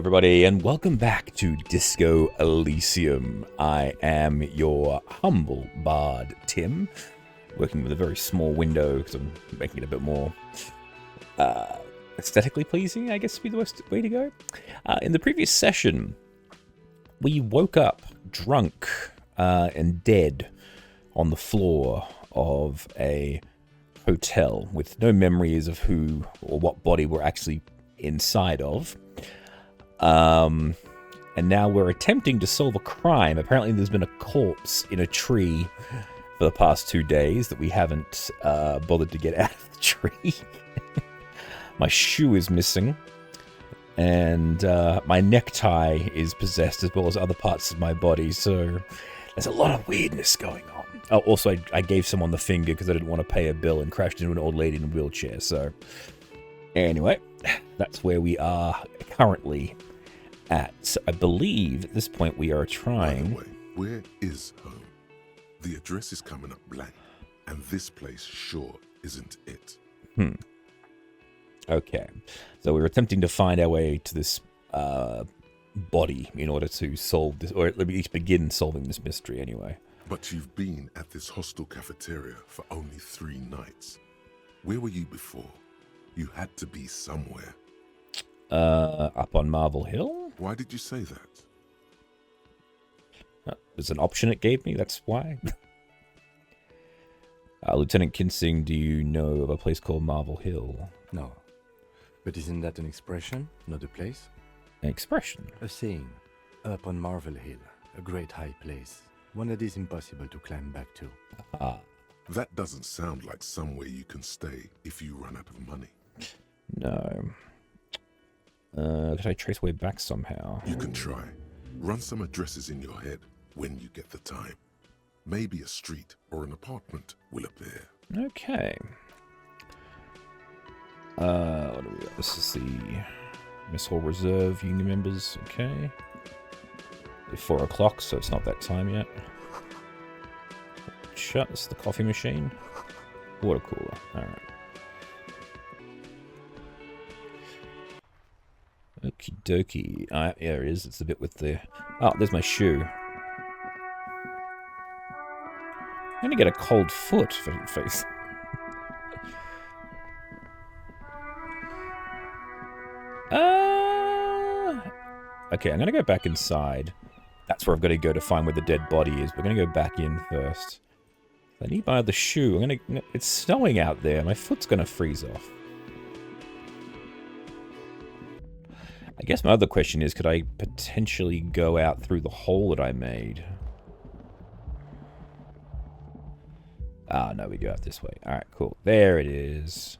everybody, and welcome back to Disco Elysium. I am your humble bard, Tim, working with a very small window because I'm making it a bit more aesthetically pleasing, I guess would be the best way to go. In the previous session, we woke up drunk and dead on the floor of a hotel with no memories of who or what body we're actually inside of. And now we're attempting to solve a crime. Apparently there's been a corpse in a tree for the past 2 days that we haven't bothered to get out of the tree. My shoe is missing. And my necktie is possessed as well as other parts of my body. So there's a lot of weirdness going on. Oh, also, I gave someone the finger because I didn't want to pay a bill and crashed into an old lady in a wheelchair. So anyway, that's where we are currently at. So I believe at this point we are trying... By the way, where is home? The address is coming up blank, and this place sure isn't it. Okay. So we're attempting to find our way to this body in order to solve this, or at least begin solving this mystery anyway. But you've been at this hostel cafeteria for only 3 nights. Where were you before? You had to be somewhere. Up on Marble Hill? Why did you say that? There's an option it gave me, that's why. Lieutenant Kinsing, do you know of a place called Marble Hill? No. But isn't that an expression, not a place? An expression? A saying. Up on Marvel Hill, a great high place. One that is impossible to climb back to. Ah. That doesn't sound like somewhere you can stay if you run out of money. No. Could I trace way back somehow? You can try. Run some addresses in your head when you get the time. Maybe a street or an apartment will appear. Okay. What do we got? This is the Miss Hall Reserve Union members. Okay. It's 4 o'clock, so it's not that time yet. Shut. This is the coffee machine. Water cooler. Alright. Okie dokie. Yeah, it is. It's the bit with the... Oh, there's my shoe. I'm gonna get a cold foot for face. Okay, I'm gonna go back inside. That's where I've got to go to find where the dead body is. We're gonna go back in first. I need my other shoe. It's snowing out there. My foot's gonna freeze off. I guess my other question is, could I potentially go out through the hole that I made? Ah, no, we go out this way. Alright, cool. There it is.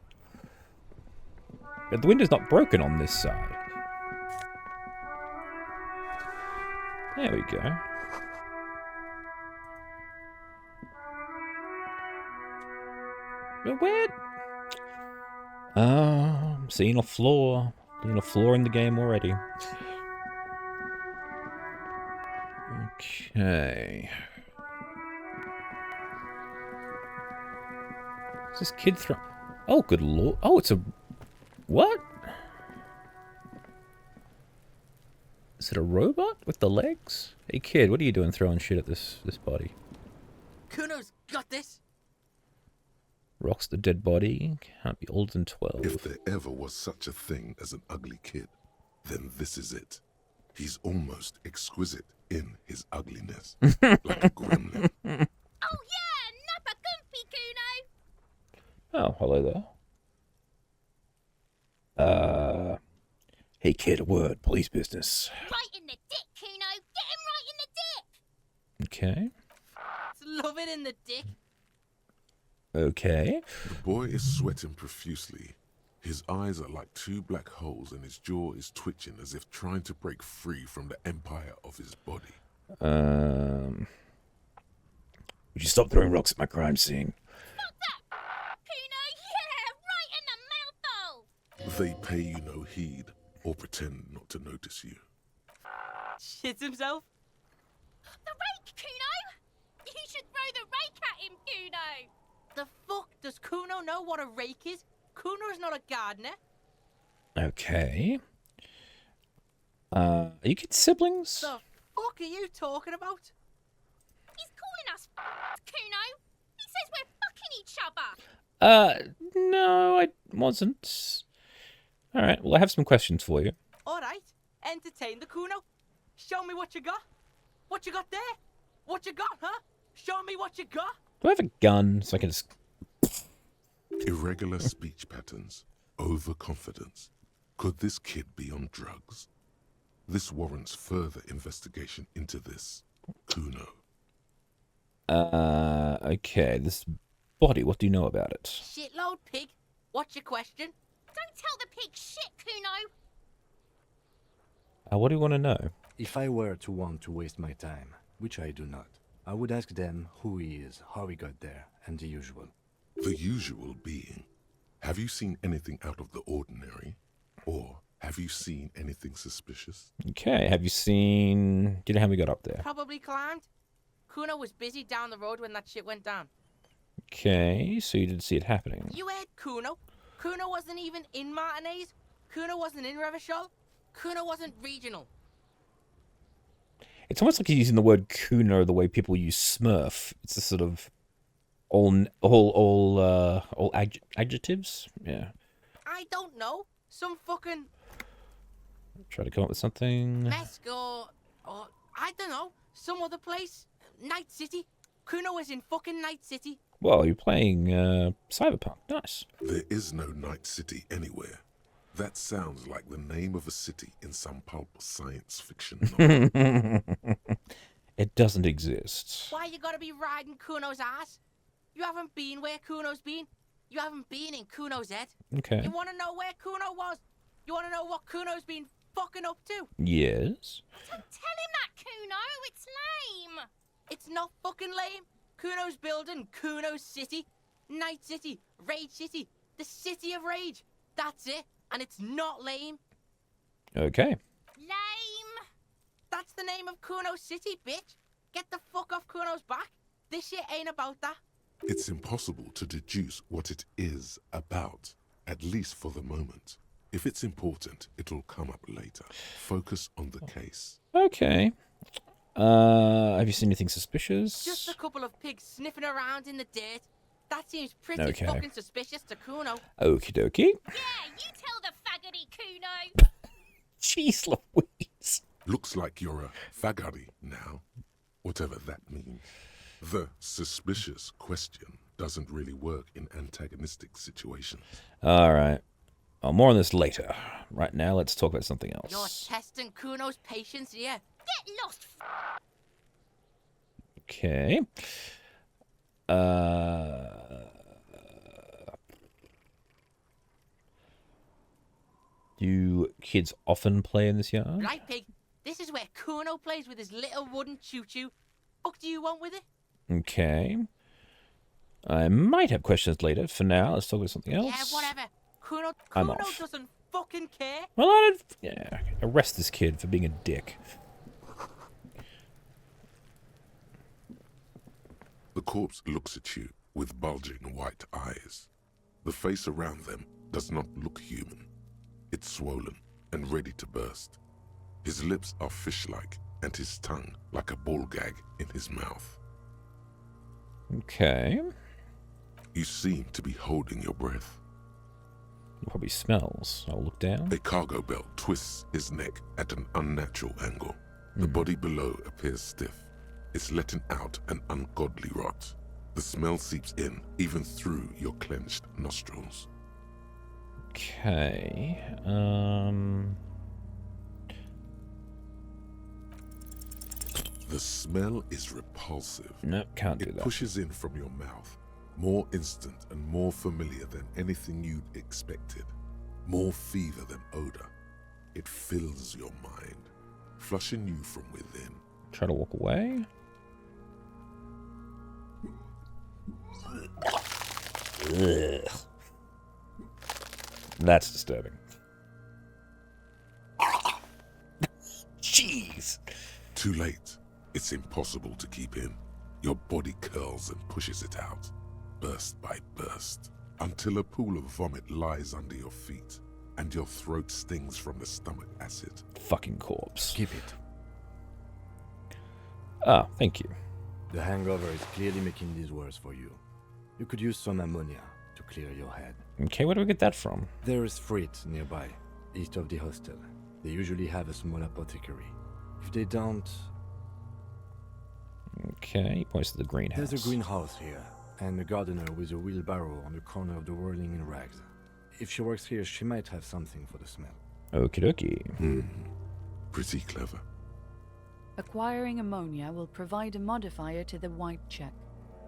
But the window's not broken on this side. There we go. Where? I'm seeing a floor. Seeing a floor in the game already. Okay. Is this kid throw? Oh, good lord. Oh, it's a... What? Is it a robot with the legs? Hey kid, what are you doing throwing shit at this body? Kuno's got this. Rocks the dead body. Can't be older than 12. If there ever was such a thing as an ugly kid, then this is it. He's almost exquisite in his ugliness. Like a gremlin. Oh yeah, Nappa Gumpy, Kuno. Oh, hello there. Hey kid, a word. Police business. Right in the dick, Kuno. Get him right in the dick. Okay. It's love it in the dick. Okay. The boy is sweating profusely. His eyes are like 2 black holes and his jaw is twitching as if trying to break free from the empire of his body. Would you stop throwing rocks at my crime scene? Fuck that! Kuno, yeah! Right in the mouth hole! They pay you no heed or pretend not to notice you. Shits himself? The rake, Kuno! You should throw the rake at him, Kuno! The fuck? Does Kuno know what a rake is? Kuno's not a gardener. Okay. Are you kids siblings? The fuck are you talking about? He's calling us Kuno. He says we're fucking each other. No, I wasn't. Alright, well, I have some questions for you. Alright, entertain the Kuno. Show me what you got. What you got there? What you got, huh? Show me what you got. Do I have a gun so I can just... Irregular speech patterns, overconfidence. Could this kid be on drugs? This warrants further investigation into this Kuno. Okay, this body, what do you know about it? Shitload pig. What's your question? Don't tell the pig shit, Kuno. What do you want to know? If I were to want to waste my time, which I do not, I would ask them who he is, how he got there, and the usual. The usual being, have you seen anything out of the ordinary? Or have you seen anything suspicious? Okay, have you seen... Do you know how we got up there? Probably climbed. Kuno was busy down the road when that shit went down. Okay, so you didn't see it happening. You heard Kuno. Kuno wasn't even in Martinez. Kuno wasn't in Revachol. Kuno wasn't regional. It's almost like he's using the word Kuno the way people use Smurf. It's a sort of all adjectives. Yeah. I don't know. Some fucking Try to come up with something. Mesco or I don't know. Some other place. Night City. Kuno was in fucking Night City. Well, you're playing Cyberpunk. Nice. There is no Night City anywhere. That sounds like the name of a city in some pulp science fiction novel. It doesn't exist. Why you gotta be riding Kuno's ass? You haven't been where Kuno's been. You haven't been in Kuno's head. Okay. You wanna know where Kuno was? You wanna know what Kuno's been fucking up to? Yes. Don't tell him that, Kuno. It's lame. It's not fucking lame. Kuno's building Kuno's city. Night City. Rage City. The City of Rage. That's it. And it's not lame. Okay. Lame. That's the name of Kuno's city, bitch. Get the fuck off Kuno's back. This shit ain't about that. It's impossible to deduce what it is about, at least for the moment. If it's important, it'll come up later. Focus on the case. Okay. Have you seen anything suspicious? Just a couple of pigs sniffing around in the dirt. That seems pretty Okay. fucking suspicious to Kuno. Okie dokie. Yeah, you tell the faggoty Kuno. Jeez Louise. Looks like you're a fagari now, whatever that means. The suspicious question doesn't really work in antagonistic situations. Alright. Well, more on this later. Right now, let's talk about something You're else. testing Kuno's patience here. Get lost. Okay. Do kids often play in this yard? Right, pig. This is where Kuno plays with his little wooden choo-choo. Fuck do you want with it? Okay. I might have questions later. For now, let's talk about something else. Yeah, whatever. Kuno I'm off. doesn't fucking care. Well, I don't... Yeah, arrest this kid for being a dick. The corpse looks at you with bulging white eyes. The face around them does not look human. It's swollen and ready to burst. His lips are fish-like and his tongue like a ball gag in his mouth. Okay. You seem to be holding your breath. It probably smells. I'll look down. A cargo belt twists his neck at an unnatural angle. The body below appears stiff. It's letting out an ungodly rot. The smell seeps in, even through your clenched nostrils. Okay. The smell is repulsive. Nope, can't do It that. pushes in from your mouth, more instant and more familiar than anything you'd expected. More fever than odor. It fills your mind, flushing you from within. Try to walk away. Ugh. That's disturbing. Jeez. Too late. It's impossible to keep in. Your body curls and pushes it out, burst by burst, until a pool of vomit lies under your feet and your throat stings from the stomach acid. Fucking corpse. Keep it. Ah, thank you. The hangover is clearly making this worse for you. You could use some ammonia to clear your head. Okay, where do we get that from? There is Frit nearby, east of the hostel. They usually have a small apothecary. If they don't... Okay, he points to the greenhouse. There's a greenhouse here, and a gardener with a wheelbarrow on the corner of the whirling in rags. If she works here, she might have something for the smell. Okie dokie. Pretty clever. Acquiring ammonia will provide a modifier to the white check.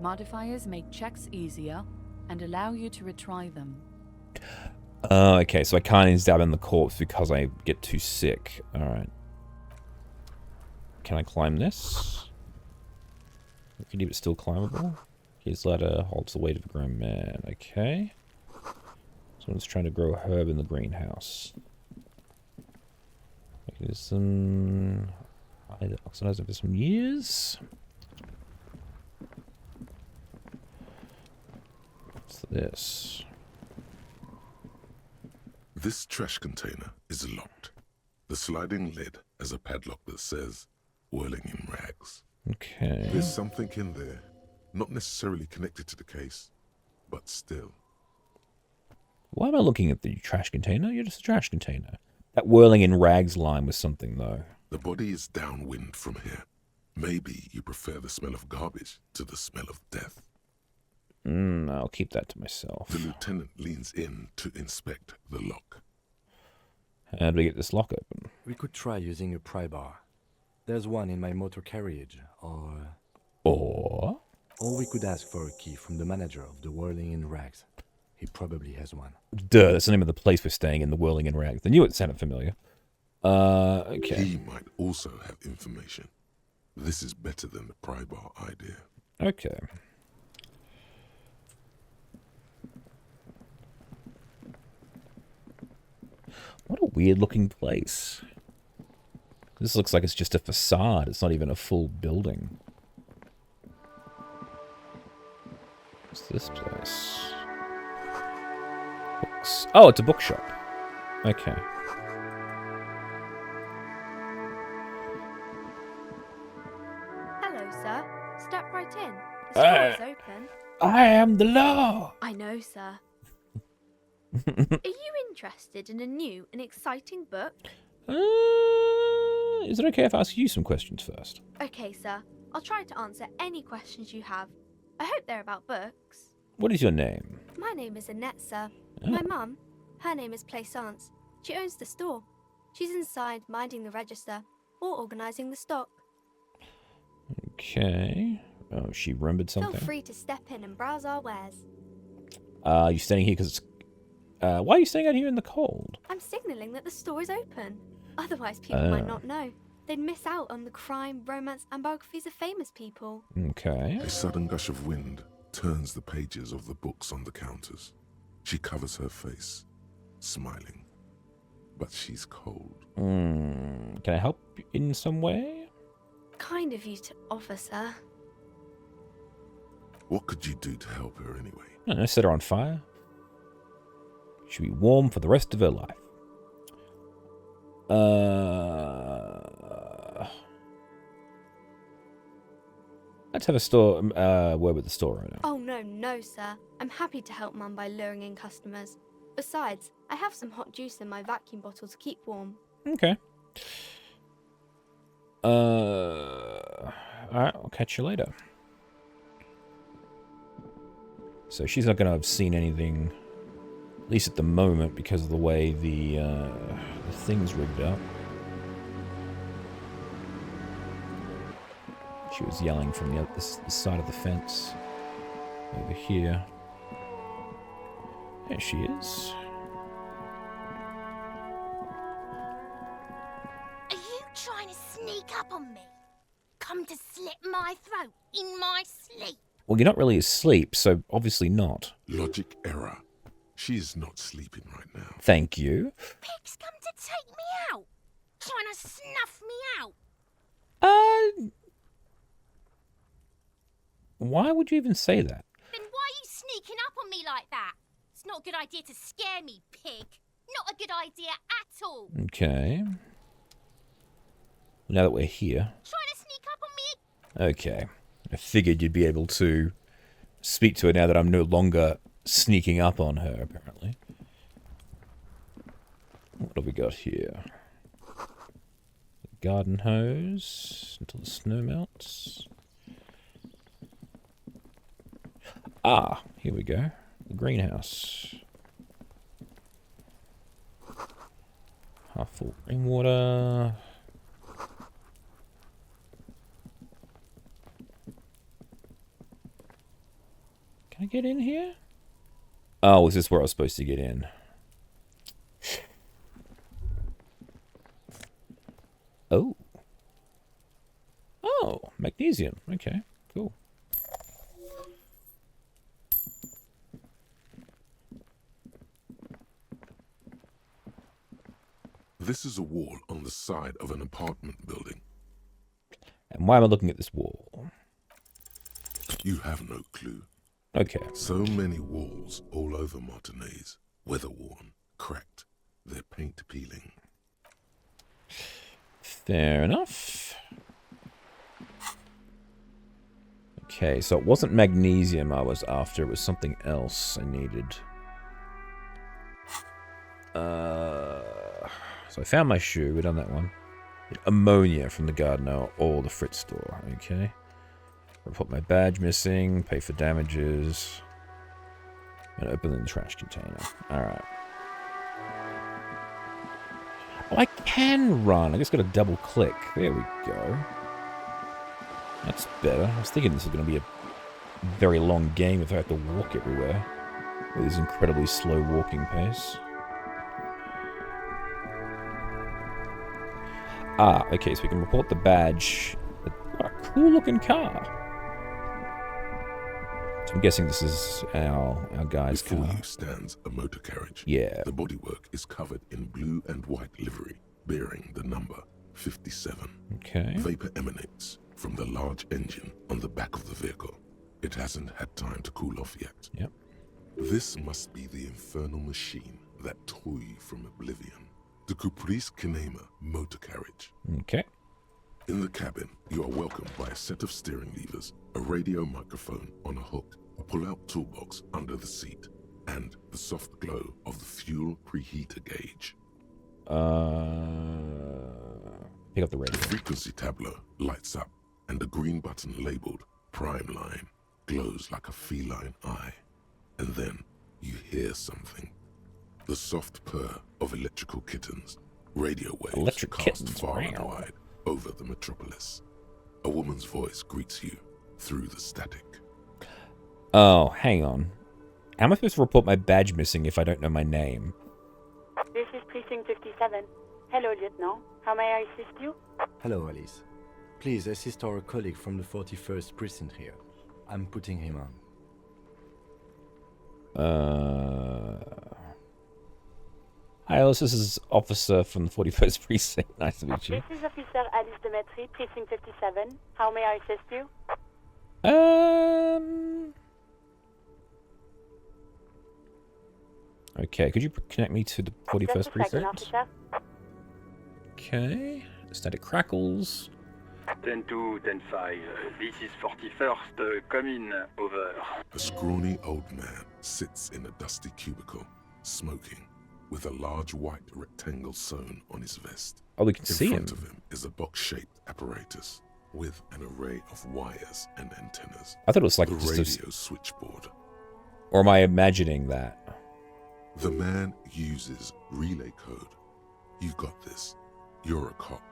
Modifiers make checks easier and allow you to retry them. Okay, so I can't examine the corpse because I get too sick. Alright. Can I climb this? If it's still climbable. His ladder holds the weight of a grown man. Okay. Someone's trying to grow a herb in the greenhouse. Mechanism... Oxidizing for some years. What's this? This trash container is locked. The sliding lid has a padlock that says, whirling in rags. Okay. There's something in there, not necessarily connected to the case, but still. Why am I looking at the trash container? You're just a trash container. That whirling in rags line was something, though. The body is downwind from here. Maybe you prefer the smell of garbage to the smell of death. I'll keep that to myself. The lieutenant leans in to inspect the lock. How do we get this lock open? We could try using a pry bar. There's one in my motor carriage, or we could ask for a key from the manager of the Whirling in Rags. He probably has one. Duh, that's the name of the place we're staying in, the Whirling in Rags. I knew it sounded familiar. Okay. He might also have information. This is better than the pry bar idea. Okay. What a weird looking place. This looks like it's just a facade. It's not even a full building. What's this place? Books. Oh, it's a bookshop. Okay. Hello, sir. Step right in. The store is open. I am the law. I know, sir. Are you interested in a new and exciting book? Is it okay if I ask you some questions first? Okay, sir. I'll try to answer any questions you have. I hope they're about books. What is your name? My name is Annette, sir. Oh. My mum, her name is Plaisance. She owns the store. She's inside minding the register or organising the stock. Okay. Oh, she remembered something. Feel free to step in and browse our wares. Are you standing here because it's... why are you staying out here in the cold? I'm signalling that the store is open. Otherwise, people might not know. They'd miss out on the crime, romance, and biographies of famous people. Okay. A sudden gush of wind turns the pages of the books on the counters. She covers her face, smiling. But she's cold. Can I help in some way? Kind of you to offer, sir. What could you do to help her anyway? I don't know, set her on fire. She'll be warm for the rest of her life. Let's have a word with the store owner. Oh, no, sir. I'm happy to help Mum by luring in customers. Besides, I have some hot juice in my vacuum bottle to keep warm. Okay. Alright, I'll catch you later. So she's not going to have seen anything, at least at the moment, because of the way the thing's rigged up. She was yelling from the side of the fence over here. There she is. Are you trying to sneak up on me? Come to slit my throat in my sleep? Well, you're not really asleep, so obviously not. Logic error. She is not sleeping right now. Thank you. Pigs come to take me out, trying to snuff me out. Why would you even say that? Then why are you sneaking up on me like that? It's not a good idea to scare me, pig. Not a good idea at all. Okay. Now that we're here. Trying to sneak up on me. Okay. I figured you'd be able to speak to her now that I'm no longer sneaking up on her, apparently. What have we got here? Garden hose until the snow melts. Ah, here we go. The greenhouse. Half full rainwater. Can I get in here? Oh, is this where I was supposed to get in? Oh. Oh, magnesium. Okay, cool. This is a wall on the side of an apartment building. And why am I looking at this wall? You have no clue. Okay. So many walls all over Martinez, weather-worn, cracked, their paint peeling. Fair enough. Okay, so it wasn't magnesium I was after, it was something else I needed. So I found my shoe, we've done that one. Ammonia from the gardener or the Fritz store, okay. Report my badge missing, pay for damages, and open the trash container. Alright. Oh, I can run. I just got to double click. There we go. That's better. I was thinking this was going to be a very long game if I had to walk everywhere with this incredibly slow walking pace. Ah, okay, so we can report the badge. What a cool looking car. So I'm guessing this is our guy's Before car. you stands a motor carriage. Yeah. The bodywork is covered in blue and white livery, bearing the number 57. Okay. Vapor emanates from the large engine on the back of the vehicle. It hasn't had time to cool off yet. Yep. This must be the infernal machine that tore you from oblivion. The Caprice Kinema motor carriage. Okay. In the cabin, you are welcomed by a set of steering levers, a radio microphone on a hook, a pull-out toolbox under the seat, and the soft glow of the fuel preheater gauge. Pick up the radio. The frequency tableau lights up, and a green button labeled Prime Line glows like a feline eye. And then you hear something. The soft purr of electrical kittens. Radio waves Electric cast kittens, far and wow. wide over the metropolis. A woman's voice greets you through the static. Oh, hang on. How am I supposed to report my badge missing if I don't know my name? This is Precinct 57. Hello, Lieutenant. How may I assist you? Hello, Alice. Please assist our colleague from the 41st Precinct here. I'm putting him on. Hi, Alice. This is Officer from the 41st Precinct. Nice to meet you. This is Officer Alice Demetri, Precinct 57. How may I assist you? Okay, could you connect me to the 41st Just a second, Precinct? officer. Okay. Static crackles. 10-2, 10-5. This is 41st. Come in. Over. A scrawny old man sits in a dusty cubicle, smoking, with a large white rectangle sewn on his vest. Oh, we can In see him. front of him is a box-shaped apparatus with an array of wires and antennas. I thought it was like The just radio switchboard. Or am I imagining that? The man uses relay code. You got this. You're a cop,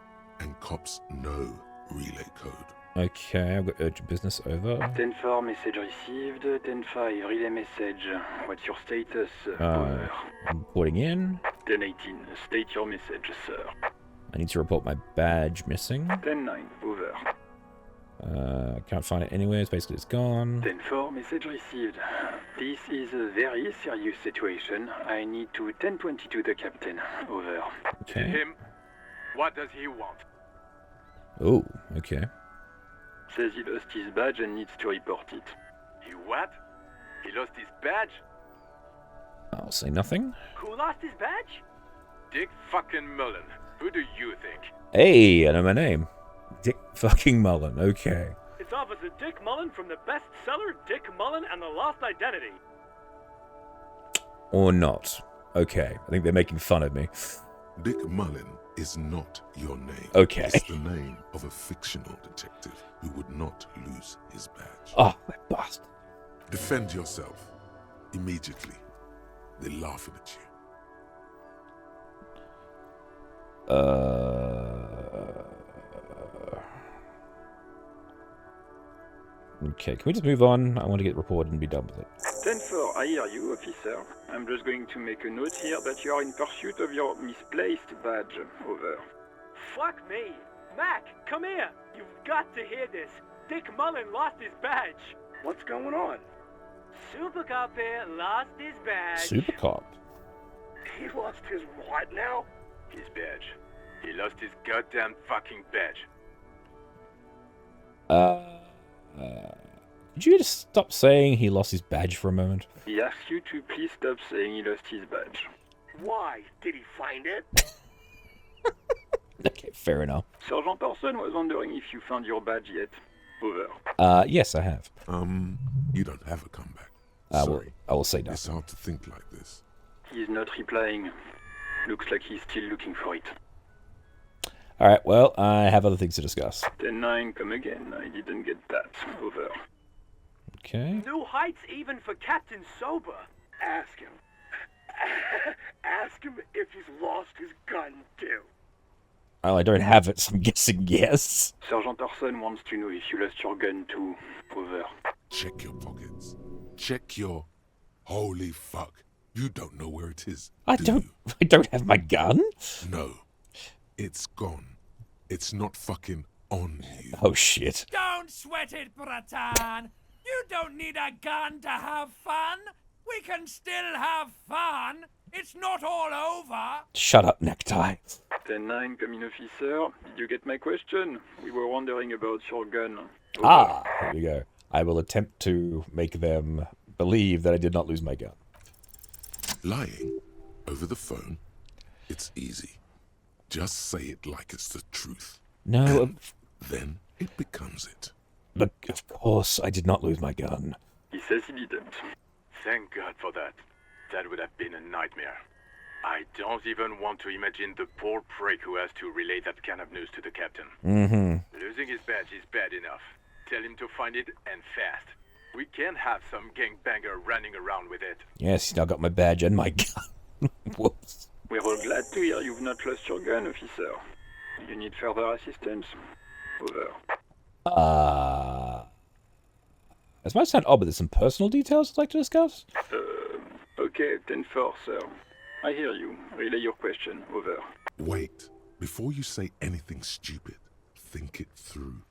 and cops know relay code. Okay, I've got urgent business. Over. 10-4, message received. 10-5, relay message. What's your status? Over. I'm reporting in. 10-18, state your message, sir. I need to report my badge missing. 10-9, over. Can't find it anywhere. It's basically it's gone. 10-4, message received. This is a very serious situation. I need to 10-22 the captain. Over. Okay. Him? What does he want? Oh, okay. Says he lost his badge and needs to report it. He what? He lost his badge? I'll say nothing. Who lost his badge? Dick fucking Mullen. Who do you think? Hey, I know my name. Dick fucking Mullen, okay. It's Officer Dick Mullen from the bestseller Dick Mullen and the Lost Identity. Or not. Okay, I think they're making fun of me. Dick Mullen is not your name. Okay. It's the name of a fictional detective who would not lose his badge. Oh, that bastard. Defend yourself. Immediately. They're laughing at you. Okay, can we just move on? I want to get reported and be done with it. 10-4, I hear you, officer. I'm just going to make a note here that you are in pursuit of your misplaced badge. Over. Fuck me. Mac, come here. You've got to hear this. Dick Mullen lost his badge. What's going on? Super Cop here lost his badge. Super Cop? He lost his what now? His badge. He lost his goddamn fucking badge. Could you just stop saying he lost his badge for a moment? He asks you to please stop saying he lost his badge. Why? Did he find it? Okay, fair enough. Sergeant Orson was wondering if you found your badge yet. Over. Yes, I have. You don't have a comeback. I Sorry. will say no. It's hard to think like this. He's not replying. Looks like he's still looking for it. Alright, well, I have other things to discuss. 10-9, come again. I didn't get that. Over. Okay. New heights even for Captain Sober. Ask him. Ask him if he's lost his gun, too. Well, I don't have it, so I'm guessing yes. Sergeant Orson wants to know if you lost your gun too. Over. Check your pockets. Check your... Holy fuck. You don't know where it is. I don't have my gun. No. It's gone. It's not fucking on you. Oh shit. Don't sweat it, Bratan. You don't need a gun to have fun. We can still have fun. It's not all over. Shut up, Necktie. 10-9, come in, officer. Did you get my question? We were wondering about your gun. Over. Ah, here we go. I will attempt to make them believe that I did not lose my gun. Lying over the phone, it's easy. Just say it like it's the truth. No. And then it becomes it. But of course I did not lose my gun. He says he didn't. Thank God for that. That would have been a nightmare. I don't even want to imagine the poor prick who has to relay that kind of news to the captain. Mm-hmm. Losing his badge is bad enough. Tell him to find it, and fast. We can't have some gangbanger running around with it. Yes, now got my badge and my gun. Whoops. We're all glad to hear you've not lost your gun, officer. You need further assistance? Over. This might sound odd, but there's some personal details I'd like to discuss. Okay, 10-4, sir. I hear you. Relay your question. Over. Wait. Before you say anything stupid, think it through.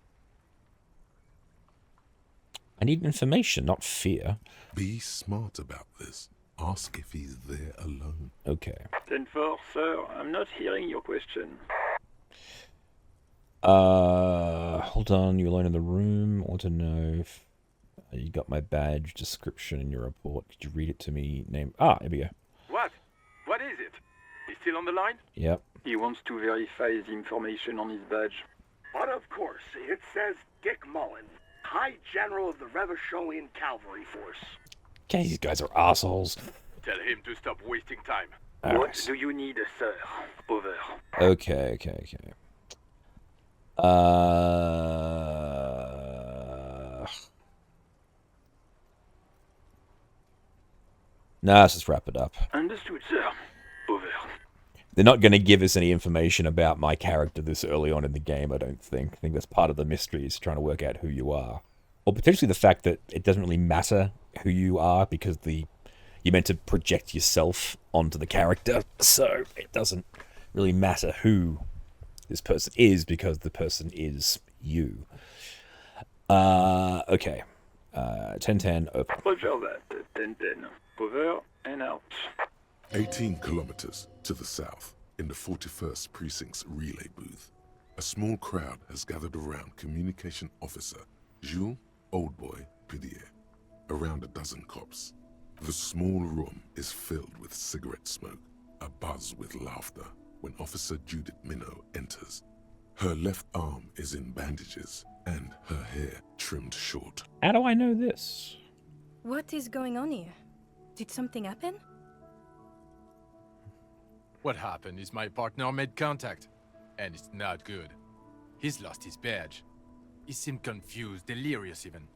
I need information, not fear. Be smart about this. Ask if he's there alone. Okay. 10-4, sir. I'm not hearing your question. Hold on. You alone in the room? I want to know if you got my badge description in your report. Could you read it to me? Name. Ah, here we go. What? What is it? He's still on the line? Yep. He wants to verify the information on his badge. But of course, it says Dick Mullen, High General of the Revacholian Cavalry Force. Okay, these guys are assholes. Tell him to stop wasting time. What do you need, sir? Over. Okay. Nah, let's just wrap it up. Understood, sir. Over. They're not going to give us any information about my character this early on in the game, I don't think. I think that's part of the mystery, is trying to work out who you are. Or potentially the fact that it doesn't really matter who you are, because you're meant to project yourself onto the character, so it doesn't really matter who this person is, because the person is you. Okay. 10-10, over. Roger that. 10-10. Over and out. 18 kilometers to the south, in the 41st Precinct's relay booth, a small crowd has gathered around Communication Officer Jules Oldboy Pidier. Around a dozen cops. The small room is filled with cigarette smoke, a buzz with laughter when Officer Judith Minnow enters. Her left arm is in bandages and her hair trimmed short. How do I know this? What is going on here? Did something happen? What happened is my partner made contact, and it's not good. He's lost his badge. He seemed confused, delirious even.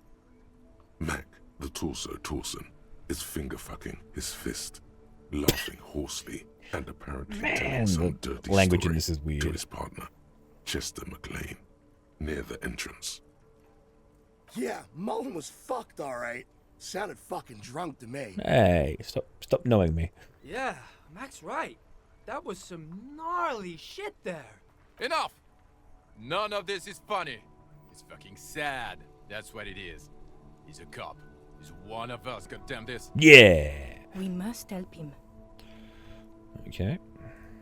Mac, the torso Torson, is finger-fucking his fist, laughing hoarsely and apparently telling some dirty language story in this is weird. to his partner, Chester McLean, near the entrance. Yeah, Mullen was fucked, alright. Sounded fucking drunk to me. Hey, stop knowing me. Yeah, Mac's right. That was some gnarly shit there. Enough! None of this is funny. It's fucking sad. That's what it is. He's a cop. He's one of us, goddamn this. Yeah. We must help him. Okay.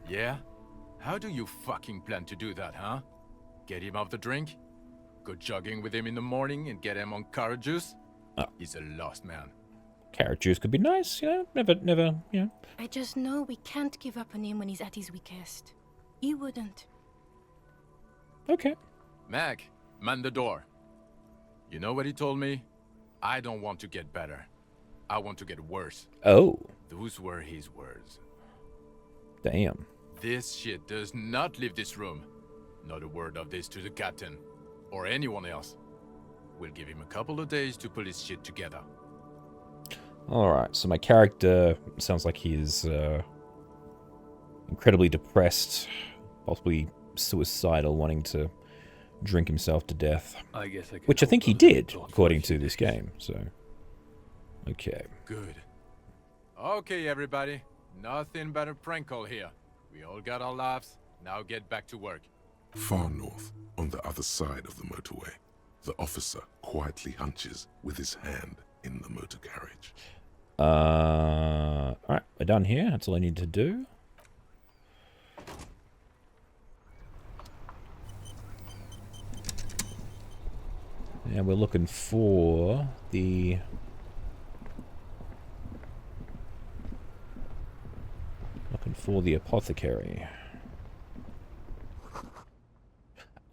Yeah? How do you fucking plan to do that, huh? Get him off the drink? Go jogging with him in the morning and get him on carrot juice? He's a lost man. Carrot juice could be nice, never, I just know we can't give up on him when he's at his weakest. He wouldn't. Okay. Mac, man the door. You know what he told me? I don't want to get better. I want to get worse. Oh. Those were his words. Damn. This shit does not leave this room. Not a word of this to the captain. Or anyone else. We'll give him a couple of days to pull his shit together. Alright, so my character sounds like he's incredibly depressed, possibly suicidal, wanting to drink himself to death. I guess Which I think he did, according to this game, so... Okay. Good. Okay, everybody. Nothing but a prank call here. We all got our laughs. Now get back to work. Far north, on the other side of the motorway, the officer quietly hunches with his hand in the motor carriage. Alright, we're done here. That's all I need to do. And we're looking for the... apothecary.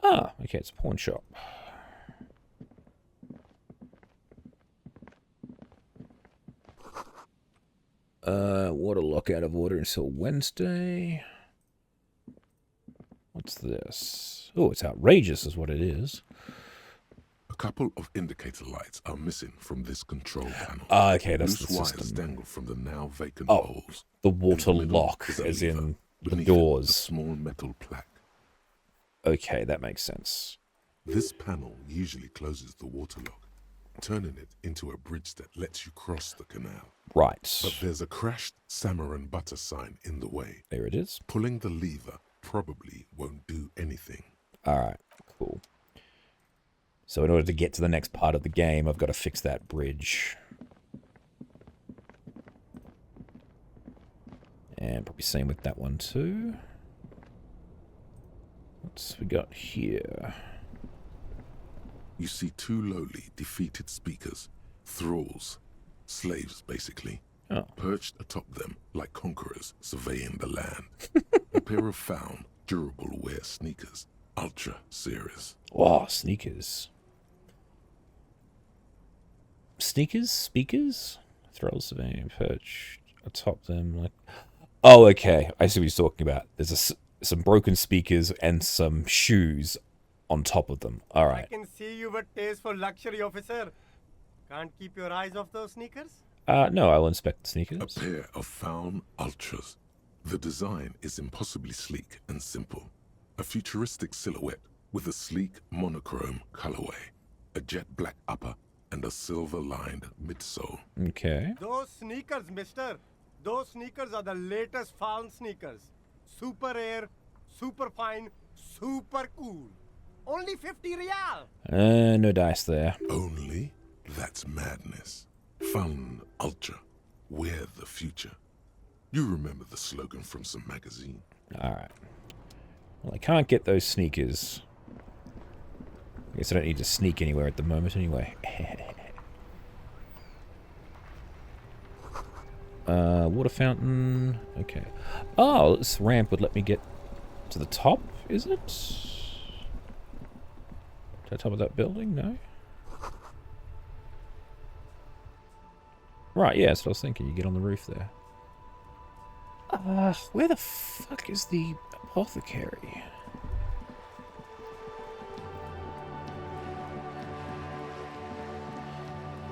Ah, okay, it's a pawn shop. Water lock out of order until Wednesday. What's this? Oh, it's outrageous is what it is. A couple of indicator lights are missing from this control panel. Ah, okay, that's Loose the wires system. dangle from the now vacant Oh, holes. the water In the middle lock, is a as lever. in the Beneath it, doors. a small metal plaque. Okay, that makes sense. This panel usually closes the water lock, turning it into a bridge that lets you cross the canal. Right. But there's a crashed salmon and butter sign in the way. There it is. Pulling the lever probably won't do anything. Alright, cool. So in order to get to the next part of the game, I've got to fix that bridge. And probably same with that one too. What's we got here? You see two lowly, defeated speakers, thralls, slaves basically, perched atop them like conquerors surveying the land. A pair of found, durable wear sneakers, ultra series. Oh, sneakers. Sneakers? Speakers? Thralls surveying perched atop them like... Oh, okay. I see what he's talking about. There's some broken speakers and some shoes on top of them. All right. I can see you've a taste for luxury, officer. Can't keep your eyes off those sneakers? No, I'll inspect the sneakers. A pair of found ultras. The design is impossibly sleek and simple. A futuristic silhouette with a sleek monochrome colorway, a jet black upper, and a silver-lined midsole. Okay. Those sneakers, mister. Those sneakers are the latest found sneakers. Super air, super fine, super cool. Only 50 real. No dice there. Only? That's madness. Fun Ultra. We're the future. You remember the slogan from some magazine. Alright. Well, I can't get those sneakers. I guess I don't need to sneak anywhere at the moment anyway. Water fountain. Okay. Oh, this ramp would let me get to the top, is it? To the top of that building? No? Right, yeah, that's what I was thinking. You get on the roof there. Where the fuck is the apothecary?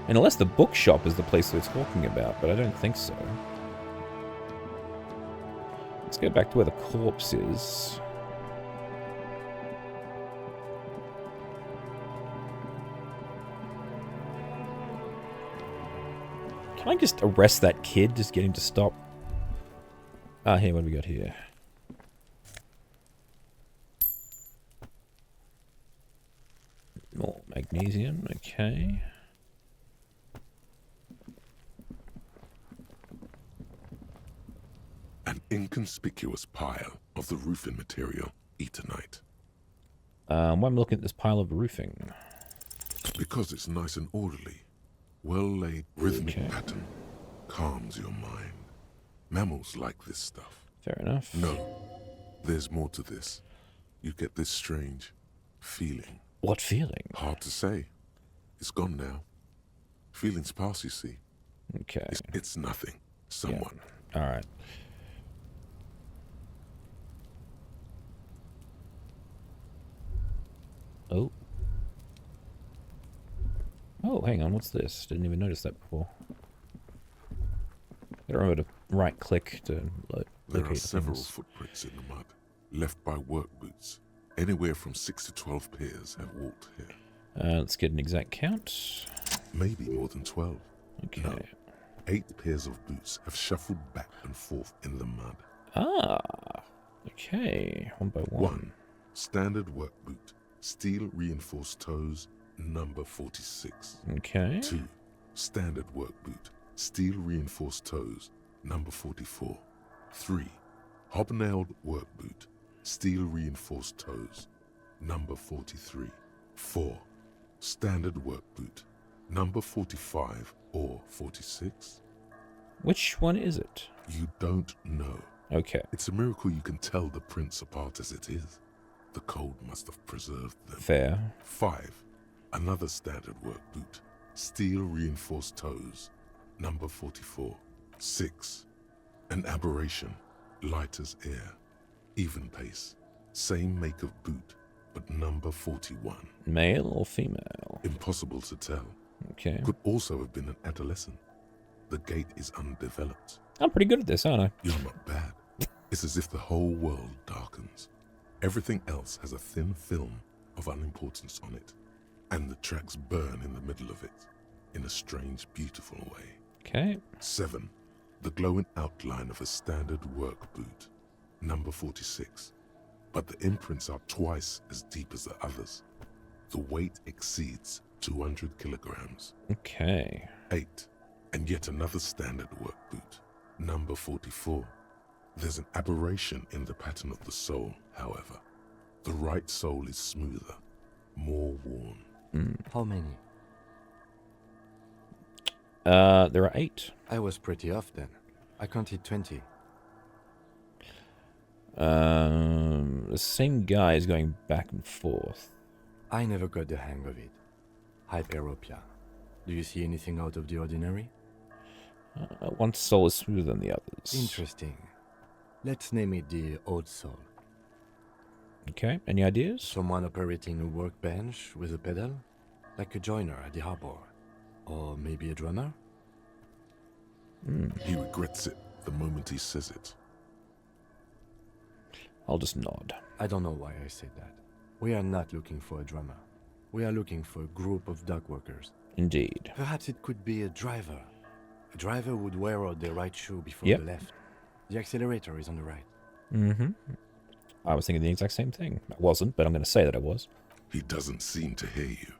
And unless the bookshop is the place we're talking about, but I don't think so. Let's go back to where the corpse is. Can I just arrest that kid? Just get him to stop? Ah, here, what do we got here? More magnesium, okay. An inconspicuous pile of the roofing material, eternite. Why am I looking at this pile of roofing? Because it's nice and orderly. Well-laid rhythmic pattern calms your mind. Mammals like this stuff. Fair enough. No, there's more to this. You get this strange feeling. What feeling? Hard to say. It's gone now. Feelings pass, you see. Okay. It's nothing. Someone. Yeah. All right. Oh. Oh, hang on. What's this? Didn't even notice that before. Gotta remember to right-click to locate There are several things. footprints in the mud, left by work boots. Anywhere from 6 to 12 pairs have walked here. Let's get an exact count. Maybe more than 12. Okay. No, 8 pairs of boots have shuffled back and forth in the mud. Ah. Okay. One by one. 1. Standard work boot. Steel reinforced toes. Number 46. Okay. 2. Standard work boot. Steel reinforced toes. Number 44. 3. Hobnailed work boot. Steel reinforced toes. Number 43. 4. Standard work boot. Number 45 or 46. Which one is it? You don't know. Okay. It's a miracle you can tell the prints apart as it is. The cold must have preserved them. Fair. 5. Another standard work boot. Steel reinforced toes. Number 44. 6. An aberration. Light as air. Even pace. Same make of boot, but number 41. Male or female? Impossible to tell. Okay. Could also have been an adolescent. The gait is undeveloped. I'm pretty good at this, aren't I? You're not bad. It's as if the whole world darkens. Everything else has a thin film of unimportance on it, and the tracks burn in the middle of it, in a strange, beautiful way. Okay. 7. The glowing outline of a standard work boot. Number 46. But the imprints are twice as deep as the others. The weight exceeds 200 kilograms. Okay. 8. And yet another standard work boot. Number 44. There's an aberration in the pattern of the sole, however. The right sole is smoother, more worn. How many? There are 8. I was pretty off then. I counted 20. The same guy is going back and forth. I never got the hang of it. Hyperopia. Do you see anything out of the ordinary? One soul is smoother than the others. Interesting. Let's name it the odd soul. Okay, any ideas? Someone operating a workbench with a pedal? Like a joiner at the harbor. Or maybe a drummer? He regrets it the moment he says it. I'll just nod. I don't know why I said that. We are not looking for a drummer. We are looking for a group of dock workers. Indeed. Perhaps it could be a driver. A driver would wear out their right shoe before Yep. the left. The accelerator is on the right. Mm-hmm. I was thinking the exact same thing. I wasn't, but I'm going to say that I was. He doesn't seem to hear you,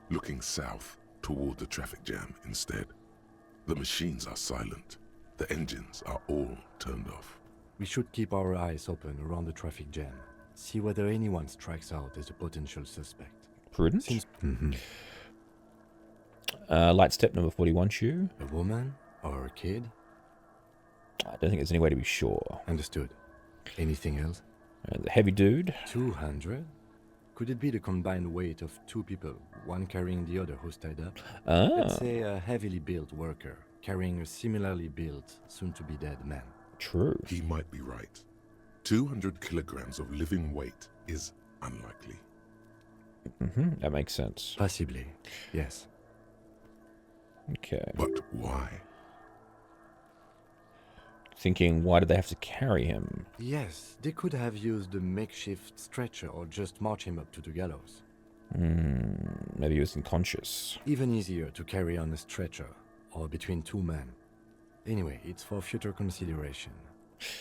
looking south toward the traffic jam instead. The machines are silent. The engines are all turned off. We should keep our eyes open around the traffic jam. See whether anyone strikes out as a potential suspect. Prudent. Since Light step number 41 shoe. a woman or a kid? I don't think there's any way to be sure. Understood. Anything else? The heavy dude. 200? Could it be the combined weight of two people, one carrying the other who's tied up? Ah. Let's say a heavily built worker carrying a similarly built, soon-to-be-dead man. True. He might be right. 200 kilograms of living weight is unlikely. That makes sense. Possibly, yes. Okay. But why? Thinking, why did they have to carry him? Yes, they could have used a makeshift stretcher or just march him up to the gallows. Maybe he was unconscious. Even easier to carry on a stretcher, or between two men. Anyway, it's for future consideration.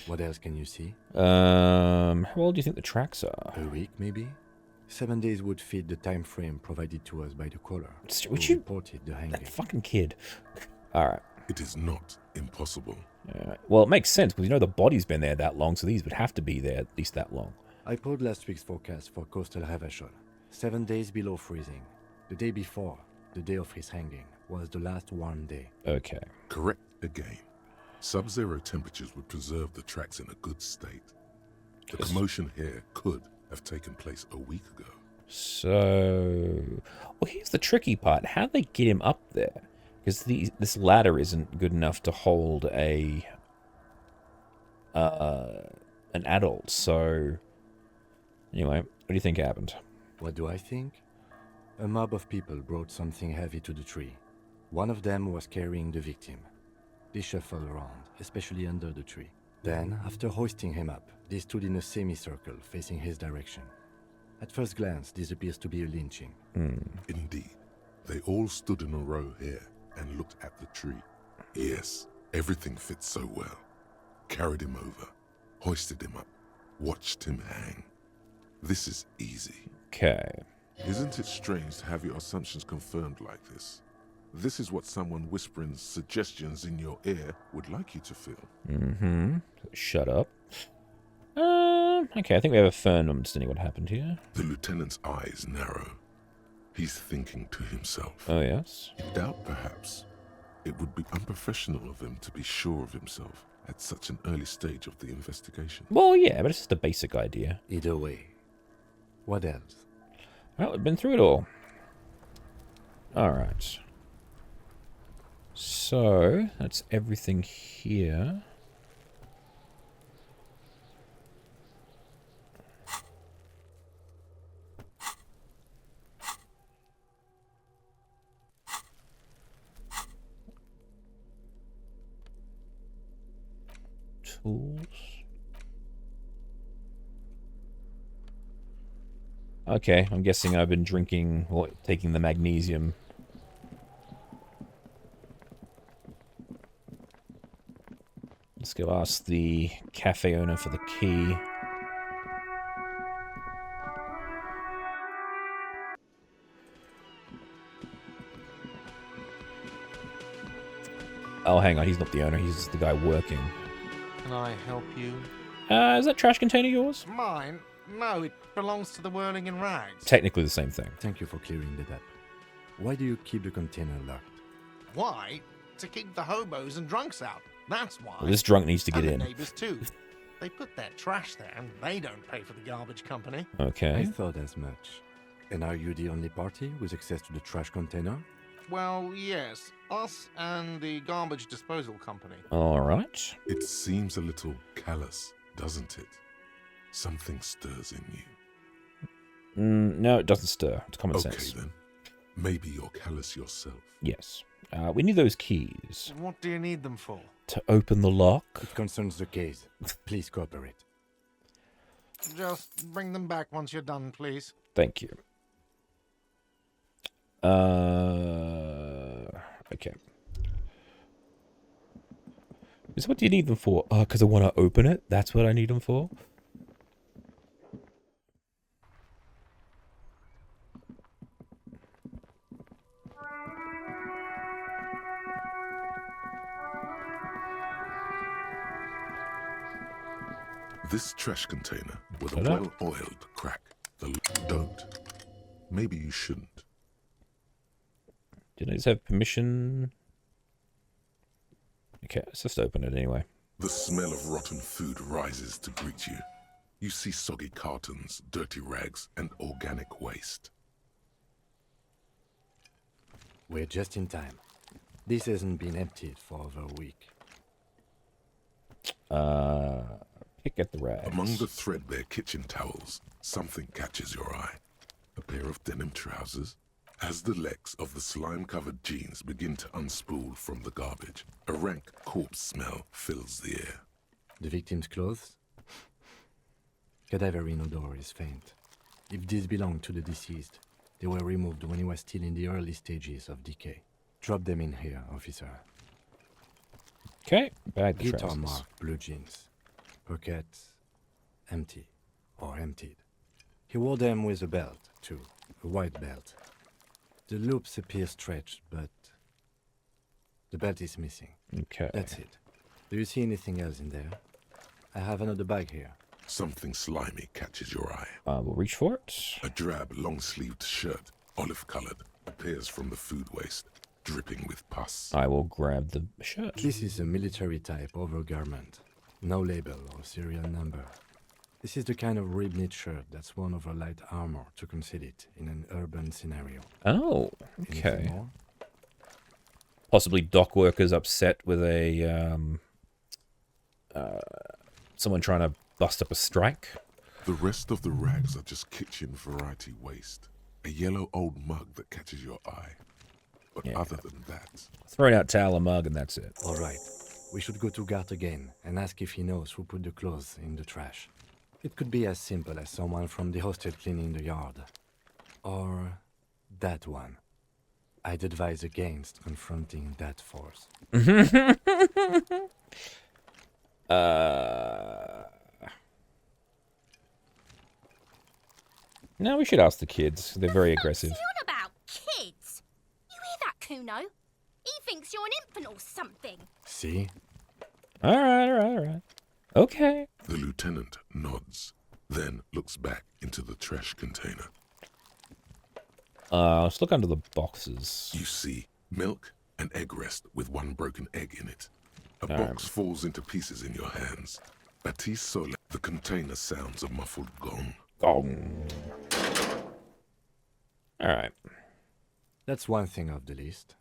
What else can you see? How old do you think the tracks are? A week, maybe? 7 days would fit the time frame provided to us by the caller. Would you reported the hanging. That fucking kid. Alright. It is not impossible. Well, it makes sense, because you know the body's been there that long, so these would have to be there at least that long. I pulled last week's forecast for coastal Havashol. 7 days below freezing. The day before, the day of his hanging, was the last warm day. Okay. Correct again. Sub-zero temperatures would preserve the tracks in a good state. The commotion here could have taken place a week ago. So... Well, here's the tricky part. How do they get him up there? Because this ladder isn't good enough to hold an adult, so... Anyway, what do you think happened? What do I think? A mob of people brought something heavy to the tree. One of them was carrying the victim. They shuffled around, especially under the tree. Then, after hoisting him up, they stood in a semicircle facing his direction. At first glance, this appears to be a lynching. Indeed. They all stood in a row here and looked at the tree. Yes, everything fits so well. Carried him over, hoisted him up, watched him hang. This is easy. Okay. Isn't it strange to have your assumptions confirmed like this? This is what someone whispering suggestions in your ear would like you to feel. Shut up. Okay, I think we have a firm understanding what happened here. The lieutenant's eyes narrow. He's thinking to himself. Oh, yes? In doubt, perhaps. It would be unprofessional of him to be sure of himself at such an early stage of the investigation. Well, yeah, but it's just a basic idea. Either way. What else? Well, we've been through it all. Alright. So, that's everything here. Tools. Okay, I'm guessing I've been drinking or taking the magnesium. Let's go ask the cafe owner for the key. Oh, hang on, he's not the owner, he's the guy working. Can I help you? Is that trash container yours? Mine? No, it belongs to the Whirling in Rags. Technically the same thing. Thank you for clearing that up. Why do you keep the container locked? Why? To keep the hobos and drunks out. That's why. Well, this drunk needs to get and in. The neighbors too. They put their trash there and they don't pay for the garbage company. Okay. I thought as much. And are you the only party with access to the trash container? Well, yes. Us and the garbage disposal company. Alright. It seems a little callous, doesn't it? Something stirs in you. No, it doesn't stir. It's common sense. Okay then. Maybe you're callous yourself. Yes. We need those keys. What do you need them for? To open the lock. It concerns the case. Please cooperate. Just bring them back once you're done, please. Thank you. Okay. So what do you need them for? Oh, because I want to open it? That's what I need them for? This trash container with a well-oiled crack. Don't. Maybe you shouldn't. Did I just have permission? Okay, let's just open it anyway. The smell of rotten food rises to greet you. You see soggy cartons, dirty rags, and organic waste. We're just in time. This hasn't been emptied for over a week. Pick at the rags. Among the threadbare kitchen towels, something catches your eye. A pair of denim trousers. As the legs of the slime-covered jeans begin to unspool from the garbage, a rank corpse smell fills the air. The victim's clothes? Cadaverine odor is faint. If these belong to the deceased, they were removed when he was still in the early stages of decay. Drop them in here, officer. Okay, bag the Guitar trousers. mark, blue jeans. Pockets empty or emptied. He wore them with a belt, too. A white belt. The loops appear stretched, but the belt is missing. Okay. That's it. Do you see anything else in there? I have another bag here. Something slimy catches your eye. We'll reach for it. A drab, long-sleeved shirt, olive-colored, appears from the food waste, dripping with pus. I will grab the shirt. This is a military-type overgarment. No label or serial number. This is the kind of rib-knit shirt that's worn over light armor to conceal it in an urban scenario. Oh, okay. Anything more? Possibly dock workers upset with a someone trying to bust up a strike. The rest of the rags are just kitchen variety waste. A yellow old mug that catches your eye. But other than that... Thrown out towel, a mug, and that's it. All right. We should go to Gart again and ask if he knows who put the clothes in the trash. It could be as simple as someone from the hostel cleaning the yard. Or that one. I'd advise against confronting that force. No, we should ask the kids. They're very aggressive. What's he on about? Kids? You hear that, Kuno? He thinks you're an infant or something. See? All right. Okay. The lieutenant nods, then looks back into the trash container. Let's look under the boxes. You see milk and egg rest with one broken egg in it. A box falls into pieces in your hands. Baptiste Sole, the container sounds a muffled gong. Gong. All right. That's one thing off the list.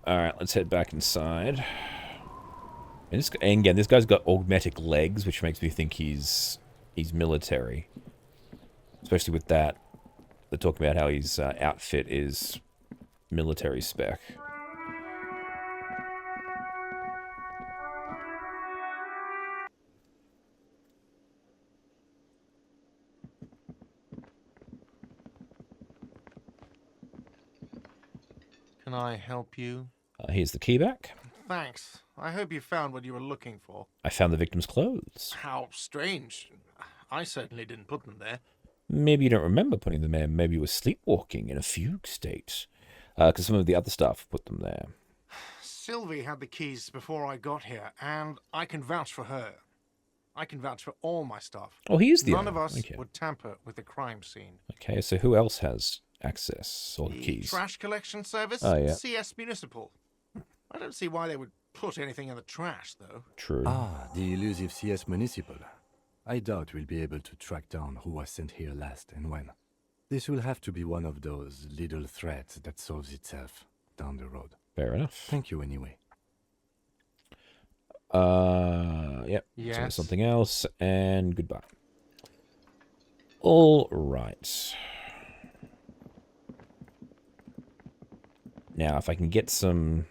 All right, let's head back inside. And again, this guy's got augmetic legs, which makes me think he's military. Especially with that. They're talking about how his outfit is military spec. Can I help you? Here's the key back. Thanks. I hope you found what you were looking for. I found the victim's clothes. How strange. I certainly didn't put them there. Maybe you don't remember putting them there. Maybe you were sleepwalking in a fugue state. Because some of the other staff put them there. Sylvie had the keys before I got here, and I can vouch for her. I can vouch for all my staff. Oh, he is the None owner. of us Okay. would tamper with the crime scene. Okay, so who else has access or the keys? Trash collection service? Oh, yeah. CS Municipal. I don't see why they would put anything in the trash, though. True. Ah, the elusive CS Municipal. I doubt we'll be able to track down who was sent here last and when. This will have to be one of those little threads that solves itself down the road. Fair enough. Thank you anyway. Yep. Yes. So something else, and goodbye. All right. Now, if I can get some...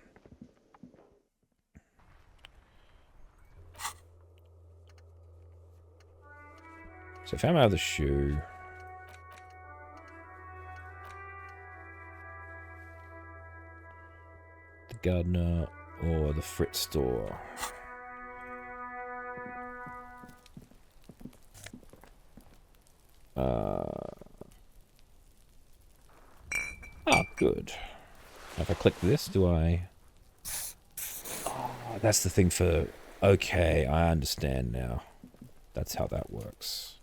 So I found my other shoe. The gardener or the Fritz store. Good. If I click this, do I... Oh, that's the thing for... Okay, I understand now. That's how that works.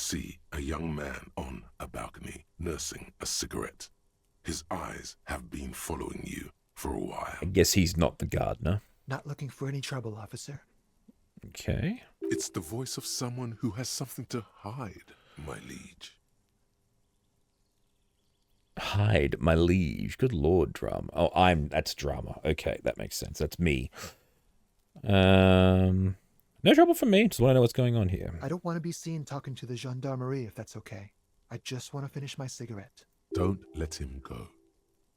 see a young man on a balcony nursing a cigarette. His eyes have been following you for a while. I guess he's not the gardener. Not looking for any trouble, officer. Okay. It's the voice of someone who has something to hide, my liege. Hide, my liege. Good lord, drama. Oh, that's drama. Okay, that makes sense. That's me. No trouble for me. Just want to know what's going on here. I don't want to be seen talking to the gendarmerie, if that's okay. I just want to finish my cigarette. Don't let him go.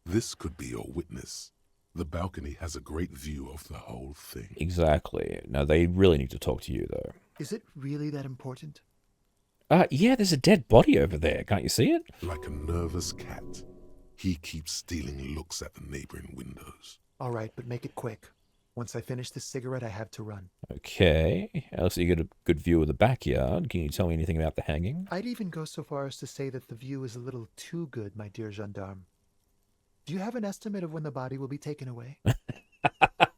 This could be your witness. The balcony has a great view of the whole thing. Exactly. Now, they really need to talk to you, though. Is it really that important? Yeah, there's a dead body over there. Can't you see it? Like a nervous cat, he keeps stealing looks at the neighboring windows. All right, but make it quick. Once I finish this cigarette, I have to run. Okay. Also, you get a good view of the backyard. Can you tell me anything about the hanging? I'd even go so far as to say that the view is a little too good, my dear gendarme. Do you have an estimate of when the body will be taken away?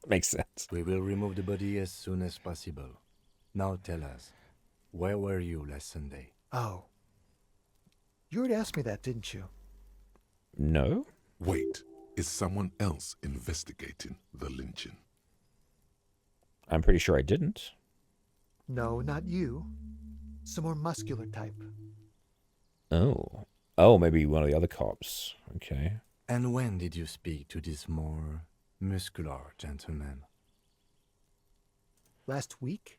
Makes sense. We will remove the body as soon as possible. Now tell us, where were you last Sunday? Oh. You already asked me that, didn't you? No. Wait, is someone else investigating the lynching? I'm pretty sure I didn't. No, not you. Some more muscular type. Oh. Oh, maybe one of the other cops. Okay. And when did you speak to this more muscular gentleman? Last week?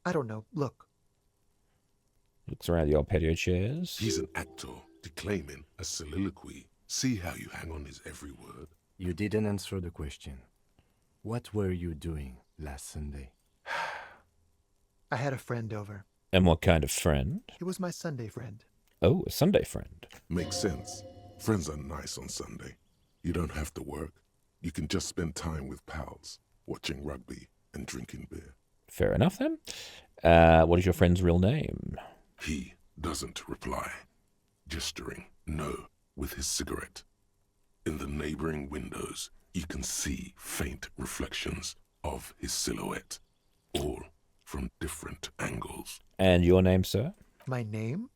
I don't know. Look. Looks around the old patio chairs. He's an actor, declaiming a soliloquy. See how you hang on his every word. You didn't answer the question. What were you doing last Sunday? I had a friend over. And what kind of friend? It was my Sunday friend. Oh, a Sunday friend. Makes sense. Friends are nice on Sunday. You don't have to work. You can just spend time with pals, watching rugby and drinking beer. Fair enough, then. What is your friend's real name? He doesn't reply, gesturing no with his cigarette. In the neighboring windows, you can see faint reflections of his silhouette, all from different angles. And your name, sir? My name?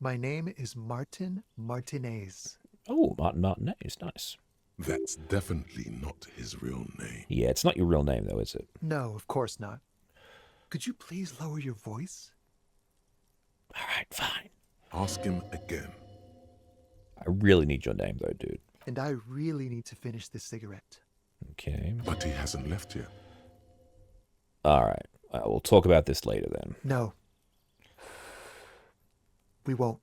My name is Martin Martinez. Oh, Martin Martinez. Nice. That's definitely not his real name. Yeah, it's not your real name, though, is it? No, of course not. Could you please lower your voice? All right, fine. Ask him again. I really need your name, though, dude. And I really need to finish this cigarette. Okay. But he hasn't left yet. All right. We'll talk about this later, then. No. We won't.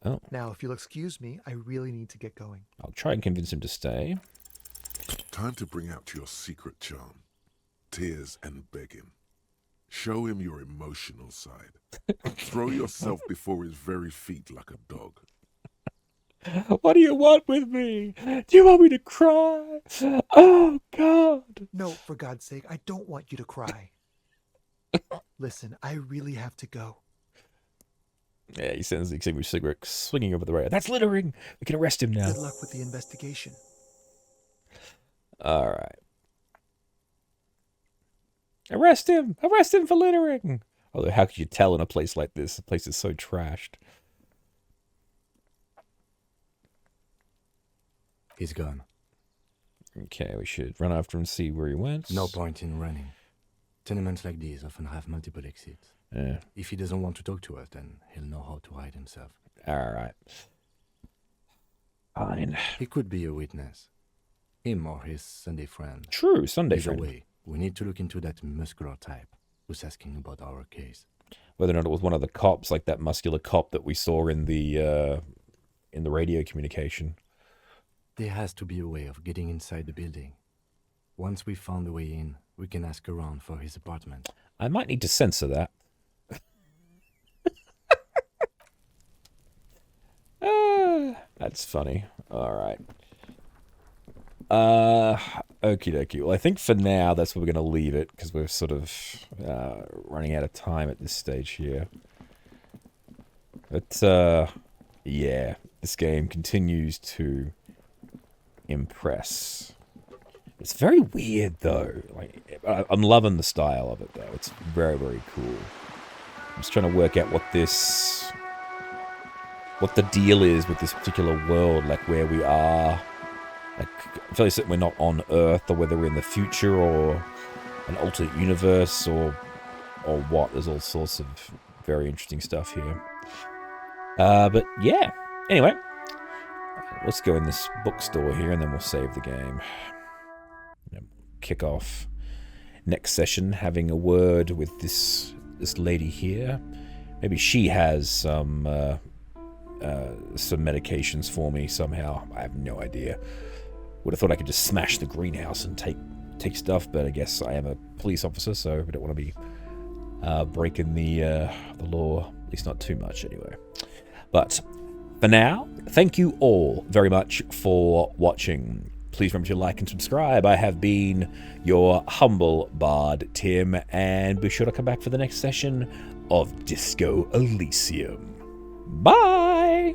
Oh. Now, if you'll excuse me, I really need to get going. I'll try and convince him to stay. Time to bring out your secret charm. Tears and begging. Show him your emotional side. Throw yourself before his very feet like a dog. What do you want with me? Do you want me to cry? Oh, God. No, for God's sake, I don't want you to cry. Listen, I really have to go. Yeah, he sends the extinguished cigarette swinging over the rail. That's littering. We can arrest him now. Good luck with the investigation. All right. Arrest him! Arrest him for littering! Although, how could you tell in a place like this? The place is so trashed. He's gone. Okay, we should run after him and see where he went. No point in running. Tenements like these often have multiple exits. Yeah. If he doesn't want to talk to us, then he'll know how to hide himself. All right. Fine. He could be a witness. Him or his Sunday friend. True, Sunday Either friend. way, we need to look into that muscular type who's asking about our case. Whether or not it was one of the cops, like that muscular cop that we saw in the radio communication. There has to be a way of getting inside the building. Once we've found a way in, we can ask around for his apartment. I might need to censor that. That's funny. All right. Okie dokie. Well, I think for now that's where we're going to leave it because we're sort of running out of time at this stage here. But yeah, this game continues to impress. It's very weird though. Like, I'm loving the style of it though. It's very, very cool. just trying to work out what the deal is with this particular world, like where we are. Like, I feel like we're not on Earth, or whether we're in the future, or an alternate universe, or what. There's all sorts of very interesting stuff here. But yeah. Anyway, let's go in this bookstore here, and then we'll save the game. Kick off next session having a word with this lady here. Maybe she has some medications for me somehow. I have no idea. Would have thought I could just smash the greenhouse and take stuff, but I guess I am a police officer, so I don't want to be breaking the law, at least not too much anyway. But for now, thank you all very much for watching. Please remember to like and subscribe. I have been your humble bard, Tim, and be sure to come back for the next session of Disco Elysium. Bye!